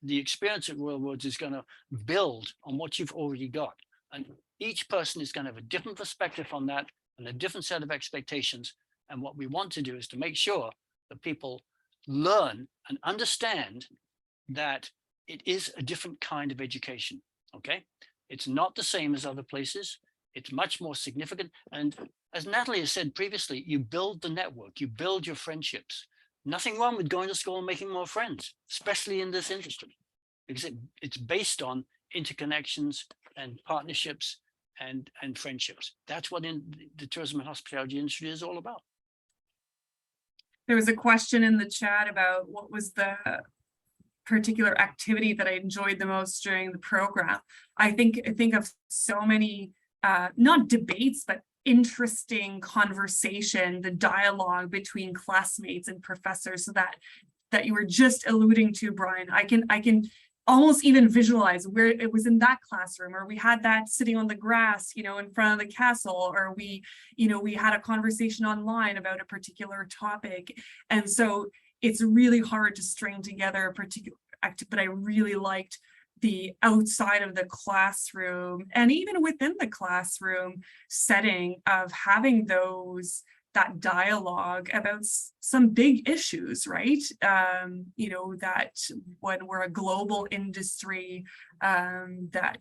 the experience at Royal Roads is going to build on what you've already got. And each person is going to have a different perspective on that and a different set of expectations. And what we want to do is to make sure that people learn and understand that it is a different kind of education. Okay, it's not the same as other places. It's much more significant. And as Natalie has said previously, you build the network, you build your friendships. Nothing wrong with going to school and making more friends, especially in this industry, because it's based on interconnections and partnerships and friendships. That's what in the tourism and hospitality industry is all about. There was a question in the chat about what was the particular activity that I enjoyed the most during the program. I think of so many, not debates, but interesting conversation, the dialogue between classmates and professors, so that you were just alluding to, Brian. I can almost even visualize where it was in that classroom, or we had that sitting on the grass, you know, in front of the castle, or we had a conversation online about a particular topic. And so it's really hard to string together a particular activity, but I really liked the outside of the classroom and even within the classroom setting of having that dialogue about some big issues, right? You know, that when we're a global industry, that,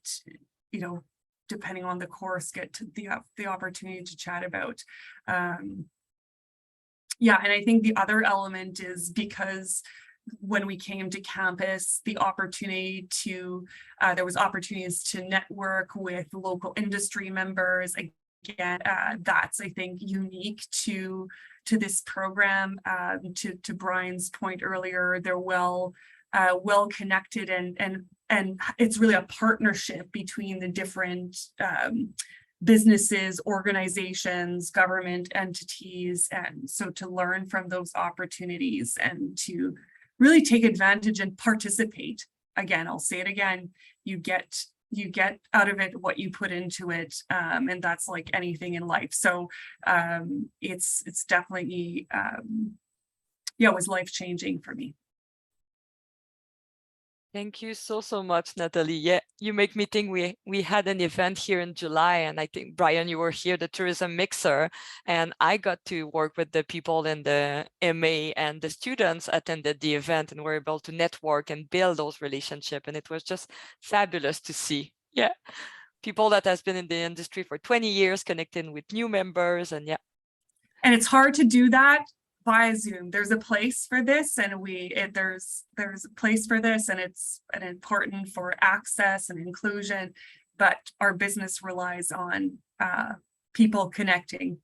you know, depending on the course, get the opportunity to chat about. Yeah, and I think the other element is because when we came to campus, the opportunity to, there was opportunities to network with local industry members. Again, that's, I think, unique to this program. To Brian's point earlier, they're well connected, and it's really a partnership between the different businesses, organizations, government entities, and so to learn from those opportunities and to really take advantage and participate. Again, I'll say it again, you get you get out of it what you put into it, and that's like anything in life. So it's definitely yeah, it was life-changing for me. Thank you so much, Natalie. Yeah, you make me think we had an event here in July, and I think, Brian, you were here, the tourism mixer, and I got to work with the people in the MA, and the students attended the event and were able to network and build those relationships. And it was just fabulous to see. Yeah, people that has been in the industry for 20 years connecting with new members, and yeah. And it's hard to do that via Zoom. There's a place for this, and there's a place for this, and it's important for access and inclusion, but our business relies on people connecting.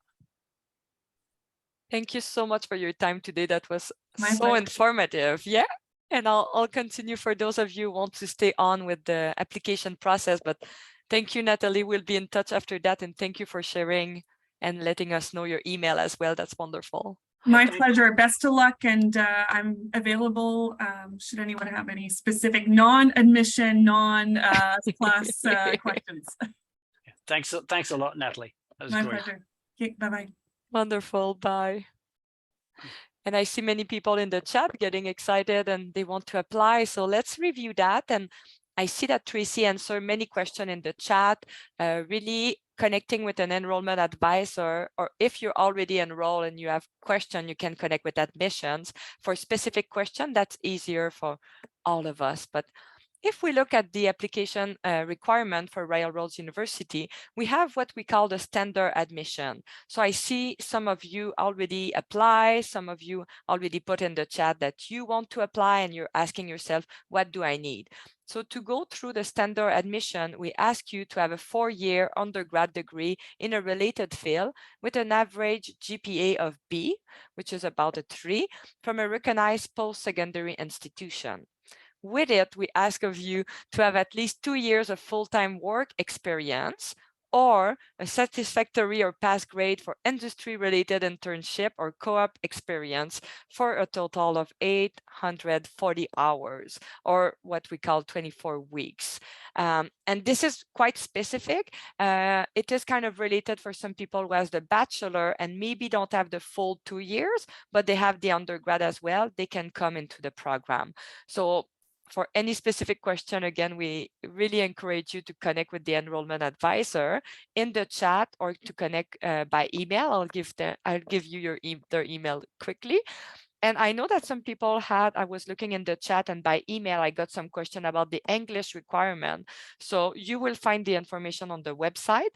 Thank you so much for your time today. That was My so pleasure. informative. Yeah. And I'll continue for those of you who want to stay on with the application process. But thank you, Natalie. We'll be in touch after that. And thank you for sharing and letting us know your email as well. That's wonderful. My pleasure. Best of luck, and I'm available should anyone have any specific non-admission, non-class questions. Thanks a lot, Natalie. That was My great. pleasure. Okay, bye-bye. Wonderful. Bye. And I see many people in the chat getting excited and they want to apply. So let's review that. And I see that Tracy answered many questions in the chat, really connecting with an enrollment advisor, or if you're already enrolled and you have questions, you can connect with admissions. For specific question, that's easier for all of us. But if we look at the application requirement for Railroads University, we have what we call the standard admission. So I see some of you already apply, some of you already put in the chat that you want to apply, and you're asking yourself, what do I need? So to go through the standard admission, we ask you to have a 4-year undergrad degree in a related field with an average GPA of B, which is about a 3, from a recognized post-secondary institution. With it, we ask of you to have at least 2 years of full-time work experience, or a satisfactory or pass grade for industry-related internship or co-op experience for a total of 840 hours, or what we call 24 weeks. And this is quite specific. It is kind of related for some people who has the bachelor and maybe don't have the full 2 years, but they have the undergrad as well. They can come into the program. So for any specific question, again, we really encourage you to connect with the enrollment advisor in the chat, or to connect by email. I'll give you their email quickly. And I know that some people I was looking in the chat, and by email, I got some question about the English requirement. So you will find the information on the website,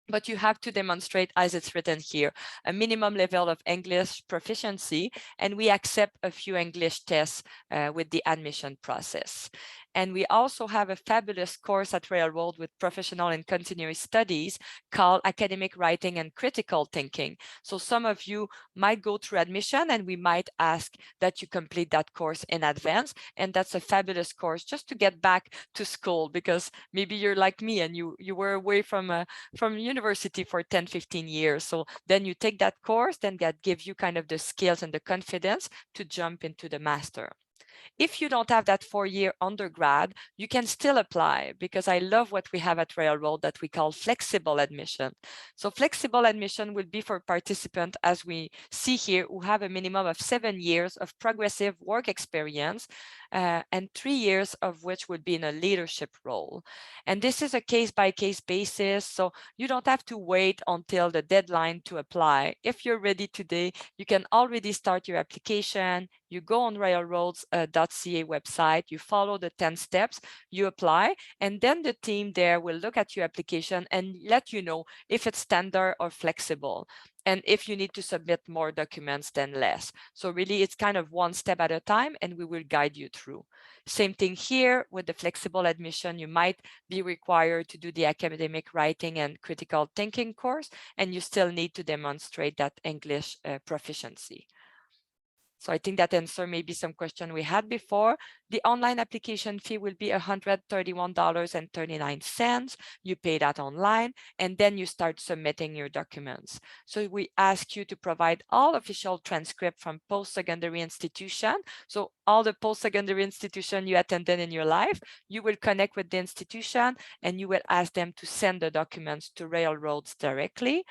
but you have to demonstrate, as it's written here, a minimum level of English proficiency, and we accept a few English tests with the admission process. And we also have a fabulous course at Railroad with professional and continuing studies called Academic Writing and Critical Thinking. So some of you might go through admission, and we might ask that you complete that course in advance. And that's a fabulous course just to get back to school, because maybe you're like me and you were away from university for 10, 15 years. So then you take that course, then that gives you kind of the skills and the confidence to jump into the master. If you don't have that 4-year undergrad, you can still apply, because I love what we have at Railroad that we call flexible admission. So flexible admission will be for participants, as we see here, who have a minimum of 7 years of progressive work experience, and 3 years of which would be in a leadership role. And this is a case-by-case basis, so you don't have to wait until the deadline to apply. If you're ready today, you can already start your application. You go on railroads.ca website, you follow the 10 steps, you apply, and then the team there will look at your application and let you know if it's standard or flexible, and if you need to submit more documents than less. So really, it's kind of one step at a time, and we will guide you through. Same thing here with the flexible admission. You might be required to do the academic writing and critical thinking course, and you still need to demonstrate that English proficiency. So I think that answers maybe some question we had before. The online application fee will be $131.39. You pay that online, and then you start submitting your documents. So we ask you to provide all official transcript from post-secondary institution. So all the post-secondary institution you attended in your life, you will connect with the institution and you will ask them to send the documents to Railroads directly.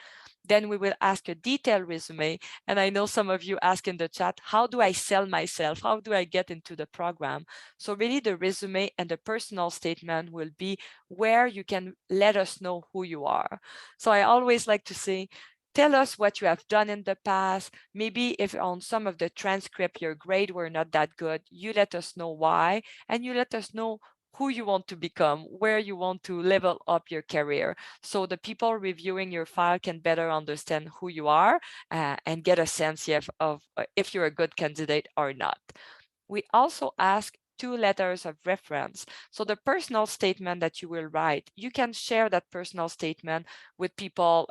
Then we will ask a detailed resume. And I know some of you ask in the chat, how do I sell myself? How do I get into the program? So really the resume and the personal statement will be where you can let us know who you are. So I always like to say, tell us what you have done in the past. Maybe if on some of the transcript, your grade were not that good, you let us know why, and you let us know who you want to become, where you want to level up your career. So the people reviewing your file can better understand who you are and get a sense of if you're a good candidate or not. We also ask 2 letters of reference. So the personal statement that you will write, you can share that personal statement with people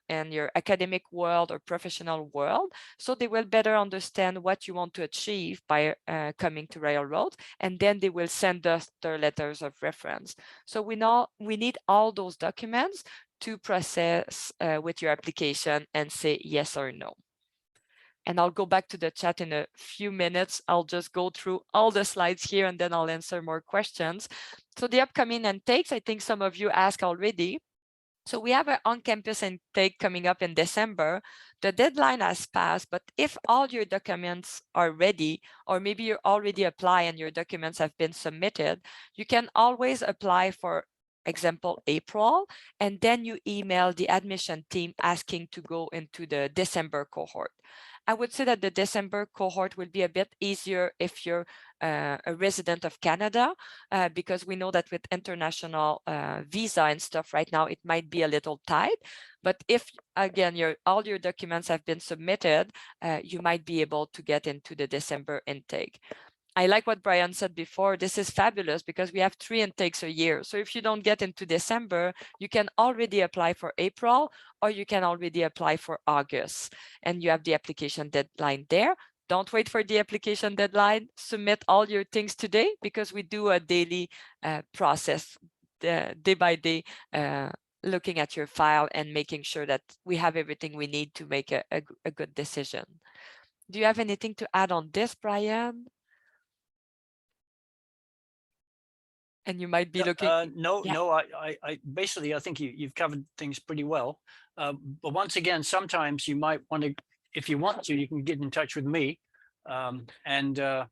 in your academic world or professional world, so they will better understand what you want to achieve by coming to Railroad, and then they will send us their letters of reference. So we need all those documents to process with your application and say yes or no. And I'll go back to the chat in a few minutes. I'll just go through all the slides here and then I'll answer more questions. So the upcoming intakes, I think some of you asked already. So we have an on-campus intake coming up in December. The deadline has passed, but if all your documents are ready, or maybe you already apply and your documents have been submitted, you can always apply for example April, and then you email the admission team asking to go into the December cohort. I would say that the December cohort will be a bit easier if you're a resident of Canada, because we know that with international visa and stuff right now, it might be a little tight. But if, again, all your documents have been submitted, you might be able to get into the December intake. I like what Brian said before. This is fabulous because we have 3 intakes a year. So if you don't get into December, you can already apply for April, or you can already apply for August, and you have the application deadline there. Don't wait for the application deadline. Submit all your things today, because we do a daily process, day by day, looking at your file and making sure that we have everything we need to make a good decision. Do you have anything to add on this, Brian? And you might be looking. No, I basically, I think you've covered things pretty well. But once again, sometimes you might want to, if you want to, you can get in touch with me, and I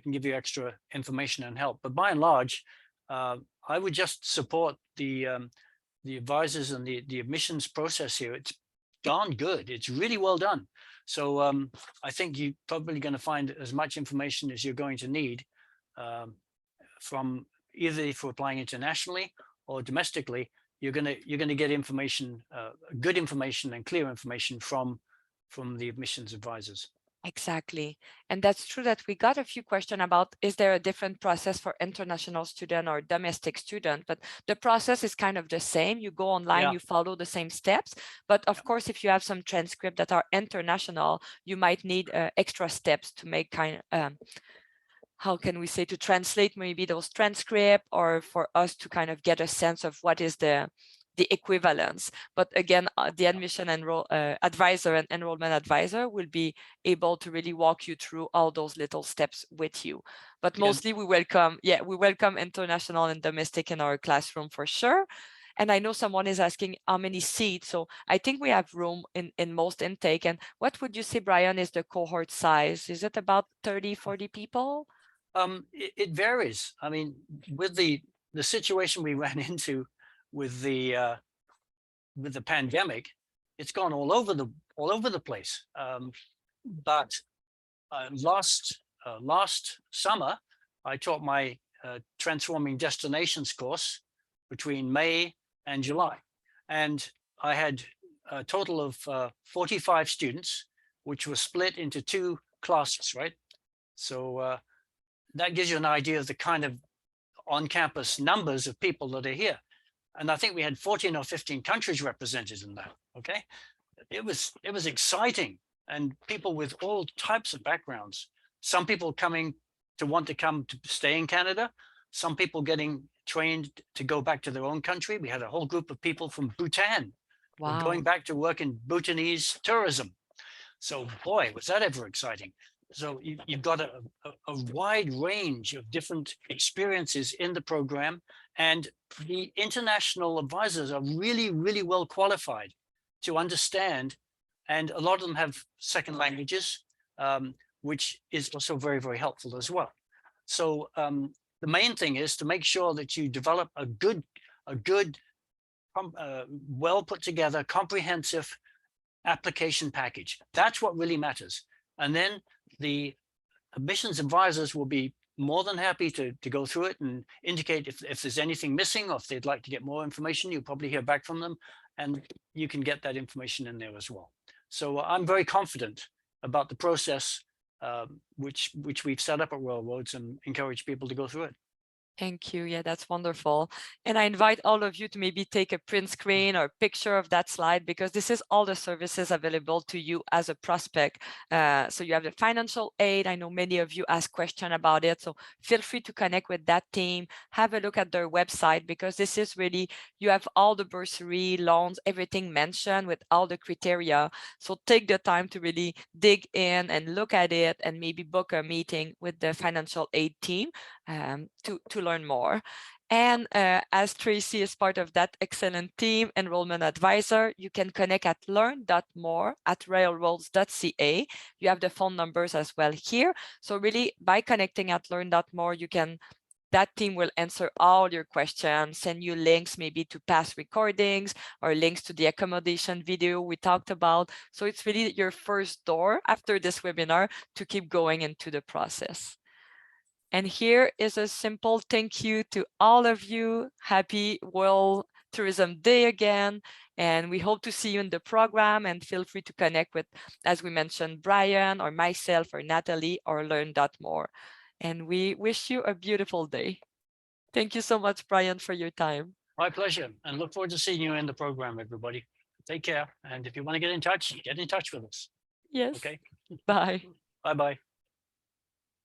can give you extra information and help. But by and large, I would just support the advisors and the admissions process here. It's darn good. It's really well done. So I think you're probably going to find as much information as you're going to need from either for applying internationally or domestically. You're going to get information, good information and clear information from the admissions advisors. Exactly. And that's true that we got a few questions about, is there a different process for international student or domestic student? But the process is kind of the same. You go online, you follow the same steps. But of course, if you have some transcripts that are international, you might need extra steps to make how can we say, to translate maybe those transcripts, or for us to kind of get a sense of what is the equivalence. But again, the admission advisor and enrollment advisor will be able to really walk you through all those little steps with you. But mostly we welcome international and domestic in our classroom for sure. And I know someone is asking how many seats. So I think we have room in most intake. And what would you say, Brian, is the cohort size? Is it about 30, 40 people? It varies. I mean, with the situation we ran into with the pandemic, it's gone all over the place. But last summer, I taught my Transforming Destinations course between May and July, and I had a total of 45 students, which were split into 2 classes, right? So that gives you an idea of the kind of on-campus numbers of people that are here. And I think we had 14 or 15 countries represented in that. Okay, it was exciting, and people with all types of backgrounds. Some people coming to want to come to stay in Canada. Some people getting trained to go back to their own country. We had a whole group of people from Bhutan who were Wow. going back to work in Bhutanese tourism. So boy, was that ever exciting. So you've got a wide range of different experiences in the program, and the international advisors are really, really well qualified to understand. And a lot of them have second languages, which is also very, very helpful as well. So the main thing is to make sure that you develop a good, well put together, comprehensive application package. That's what really matters. And then the admissions advisors will be more than happy to go through it and indicate if there's anything missing, or if they'd like to get more information. You'll probably hear back from them, and you can get that information in there as well. So I'm very confident about the process which we've set up at Royal Roads, and encourage people to go through it. Thank you. Yeah, that's wonderful. And I invite all of you to maybe take a print screen or picture of that slide, because this is all the services available to you as a prospect. So you have the financial aid. I know many of you ask questions about it. So feel free to connect with that team, have a look at their website, because this is really, you have all the bursary, loans, everything mentioned with all the criteria. So take the time to really dig in and look at it, and maybe book a meeting with the financial aid team to learn more. And as Tracy is part of that excellent team, enrollment advisor, you can connect at learn.more@railroads.ca. You have the phone numbers as well here. So really, by connecting at learn.more, that team will answer all your questions, send you links maybe to past recordings or links to the accommodation video we talked about. So it's really your first door after this webinar to keep going into the process. And here is a simple thank you to all of you. Happy World Tourism Day again. And we hope to see you in the program, and feel free to connect with, as we mentioned, Brian or myself or Natalie or learn.more. And we wish you a beautiful day. Thank you so much, Brian, for your time. My pleasure, and look forward to seeing you in the program, everybody. Take care. And if you want to get in touch with us. Yes. Okay. Bye. Bye-bye.